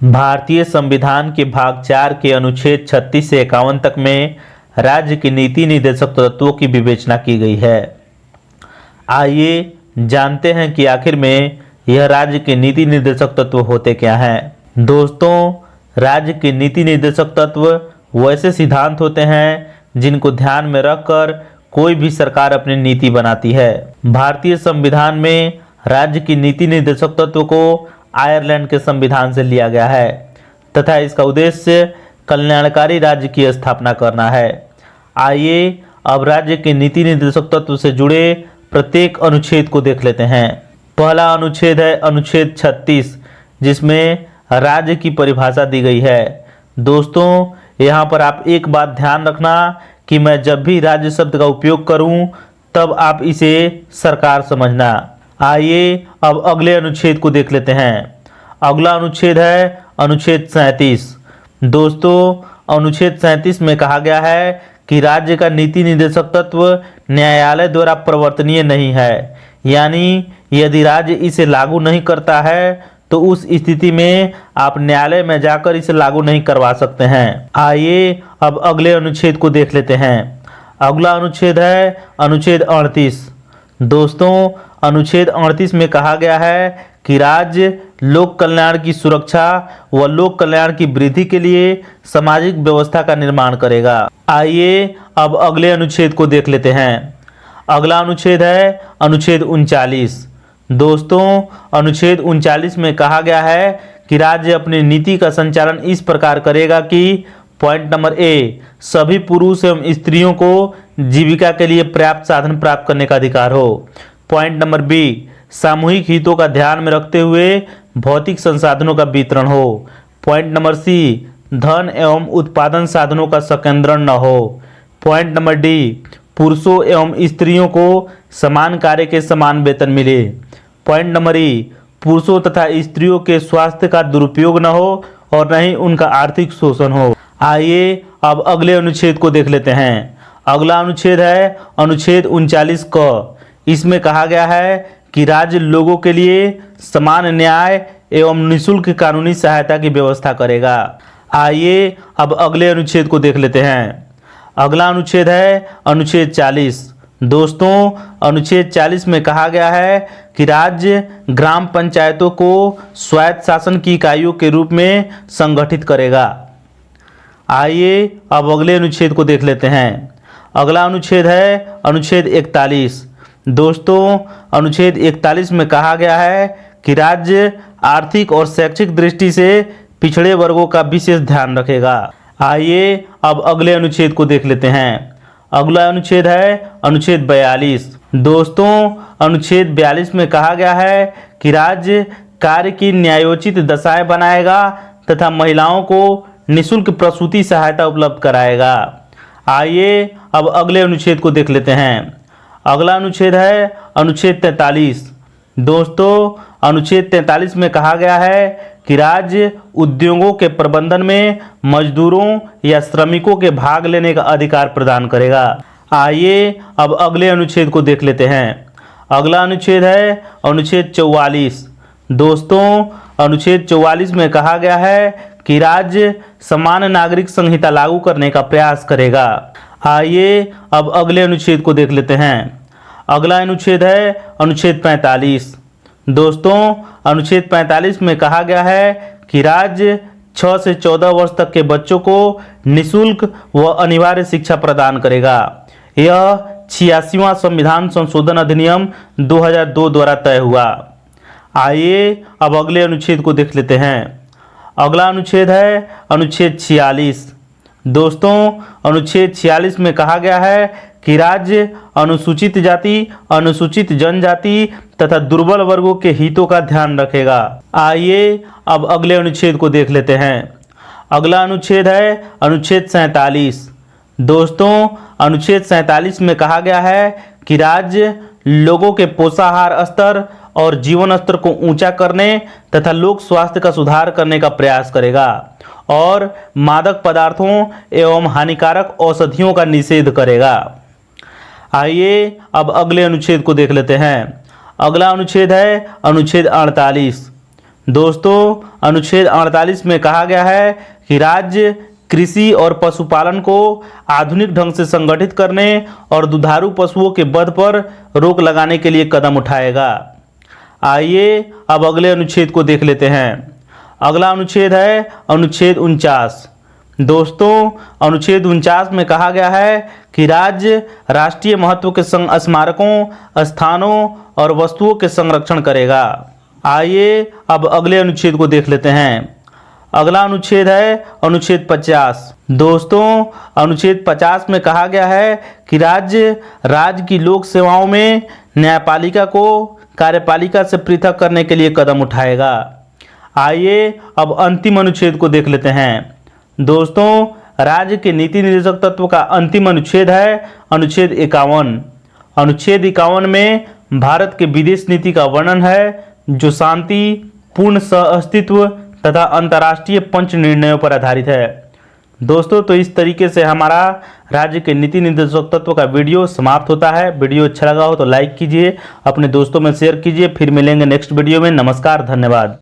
भारतीय संविधान के भाग 4 के अनुच्छेद 36 से 51 तक में राज्य के नीति निर्देशक तत्वों की विवेचना की गई है। आइए जानते हैं कि आखिर में यह राज्य के नीति निर्देशक तत्व होते क्या हैं। दोस्तों, राज्य के नीति निर्देशक तत्व वैसे सिद्धांत होते हैं जिनको ध्यान में रखकर कोई भी सरकार अपनी नीति बनाती है। भारतीय संविधान में राज्य की नीति निर्देशक तत्व को आयरलैंड के संविधान से लिया गया है तथा इसका उद्देश्य कल्याणकारी राज्य की स्थापना करना है। आइए अब राज्य के नीति निर्देशक तत्व से जुड़े प्रत्येक अनुच्छेद को देख लेते हैं। पहला अनुच्छेद है अनुच्छेद 36, जिसमें राज्य की परिभाषा दी गई है। दोस्तों, यहाँ पर आप एक बात ध्यान रखना कि मैं जब भी राज्य शब्द का उपयोग करूं तब आप इसे सरकार समझना। आइए अब अगले अनुच्छेद को देख लेते हैं। अगला अनुच्छेद है अनुच्छेद 37। दोस्तों, अनुच्छेद 37 में कहा गया है कि राज्य का नीति निर्देशक तत्व न्यायालय द्वारा प्रवर्तनीय नहीं है, यानी यदि राज्य इसे लागू नहीं करता है तो उस स्थिति में आप न्यायालय में जाकर इसे लागू नहीं करवा सकते हैं। आइए अब अगले अनुच्छेद को देख लेते हैं। अगला अनुच्छेद है अनुच्छेद 38। दोस्तों, अनुच्छेद 38 में कहा गया है कि राज्य लोक कल्याण की सुरक्षा व लोक कल्याण की वृद्धि के लिए सामाजिक व्यवस्था का निर्माण करेगा। आइए अब अगले अनुच्छेद को देख लेते हैं। अगला अनुच्छेद है अनुच्छेद 39। दोस्तों, अनुच्छेद 39 में कहा गया है कि राज्य अपनी नीति का संचालन इस प्रकार करेगा कि पॉइंट नंबर ए, सभी पुरुष एवं स्त्रियों को जीविका के लिए पर्याप्त साधन प्राप्त करने का अधिकार हो। पॉइंट नंबर बी, सामूहिक हितों का ध्यान में रखते हुए भौतिक संसाधनों का वितरण हो। पॉइंट नंबर सी, धन एवं उत्पादन साधनों का संकेंद्रण न हो। पॉइंट नंबर डी, पुरुषों एवं स्त्रियों को समान कार्य के समान वेतन मिले। पॉइंट नंबर ई, पुरुषों तथा स्त्रियों के स्वास्थ्य का दुरुपयोग न हो और न ही उनका आर्थिक शोषण हो। आइए अब अगले अनुच्छेद को देख लेते हैं। अगला अनुच्छेद है अनुच्छेद 39 क। इसमें कहा गया है कि राज्य लोगों के लिए समान न्याय एवं निःशुल्क कानूनी सहायता की व्यवस्था करेगा। आइए अब अगले अनुच्छेद को देख लेते हैं। अगला अनुच्छेद है अनुच्छेद 40। दोस्तों, अनुच्छेद 40 में कहा गया है कि राज्य ग्राम पंचायतों को स्वायत्त शासन की इकाइयों के रूप में संगठित करेगा। आइए अब अगले अनुच्छेद को देख लेते हैं। अगला अनुच्छेद है अनुच्छेद 41। दोस्तों, अनुच्छेद 41 में कहा गया है कि राज्य आर्थिक और शैक्षिक दृष्टि से पिछड़े वर्गों का विशेष ध्यान रखेगा। आइए अब अगले अनुच्छेद को देख लेते हैं। अगला अनुच्छेद है अनुच्छेद 42। दोस्तों, अनुच्छेद 42 में कहा गया है कि राज्य कार्य की न्यायोचित दशाएं बनाएगा तथा महिलाओं को निःशुल्क प्रसूति सहायता उपलब्ध कराएगा। आइए अब अगले अनुच्छेद को देख लेते हैं। अगला अनुच्छेद है अनुच्छेद 43। दोस्तों, अनुच्छेद 43 में कहा गया है कि राज्य उद्योगों के प्रबंधन में मजदूरों या श्रमिकों के भाग लेने का अधिकार प्रदान करेगा। आइए अब अगले अनुच्छेद को देख लेते हैं। अगला अनुच्छेद है अनुच्छेद 44। दोस्तों, अनुच्छेद 44 में कहा गया है कि राज्य समान नागरिक संहिता लागू करने का प्रयास करेगा। आइए अब अगले अनुच्छेद को देख लेते हैं। अगला अनुच्छेद है अनुच्छेद 45। दोस्तों, अनुच्छेद 45 में कहा गया है कि राज्य 6 से 14 वर्ष तक के बच्चों को निःशुल्क व अनिवार्य शिक्षा प्रदान करेगा। यह 86वां संविधान संशोधन अधिनियम 2002 द्वारा तय हुआ। आइए अब अगले अनुच्छेद को देख लेते हैं। अगला अनुच्छेद है अनुच्छेद 46। दोस्तों, अनुच्छेद 46 में कहा गया है कि राज्य अनुसूचित जाति, अनुसूचित जनजाति तथा दुर्बल वर्गों के हितों का ध्यान रखेगा। आइए अब अगले अनुच्छेद को देख लेते हैं। अगला अनुच्छेद है अनुच्छेद 47। दोस्तों, अनुच्छेद 47 में कहा गया है कि राज्य लोगों के पोषाहार स्तर और जीवन स्तर को ऊंचा करने तथा लोक स्वास्थ्य का सुधार करने का प्रयास करेगा और मादक पदार्थों एवं हानिकारक औषधियों का निषेध करेगा। आइए अब अगले अनुच्छेद को देख लेते हैं। अगला अनुच्छेद है अनुच्छेद 48। दोस्तों, अनुच्छेद 48 में कहा गया है कि राज्य कृषि और पशुपालन को आधुनिक ढंग से संगठित करने और दुधारू पशुओं के वध पर रोक लगाने के लिए कदम उठाएगा। आइए अब अगले अनुच्छेद को देख लेते हैं। अगला अनुच्छेद है अनुच्छेद 49। दोस्तों, अनुच्छेद 49 में कहा गया है कि राज्य राष्ट्रीय महत्व के स्मारकों, स्थानों और वस्तुओं के संरक्षण करेगा। आइए अब अगले अनुच्छेद को देख लेते हैं। अगला अनुच्छेद है अनुच्छेद 50। दोस्तों, अनुच्छेद 50 में कहा गया है कि राज्य की लोक सेवाओं में न्यायपालिका को कार्यपालिका से पृथक करने के लिए कदम उठाएगा। आइए अब अंतिम अनुच्छेद को देख लेते हैं। दोस्तों, राज्य के नीति निर्देशक तत्व का अंतिम अनुच्छेद है अनुच्छेद 51। अनुच्छेद 51 में भारत के विदेश नीति का वर्णन है, जो शांति, पूर्ण सह-अस्तित्व तथा अंतर्राष्ट्रीय पंच निर्णयों पर आधारित है। दोस्तों, तो इस तरीके से हमारा राज्य के नीति निर्देशक तत्व का वीडियो समाप्त होता है। वीडियो अच्छा लगा हो तो लाइक कीजिए, अपने दोस्तों में शेयर कीजिए। फिर मिलेंगे नेक्स्ट वीडियो में। नमस्कार, धन्यवाद।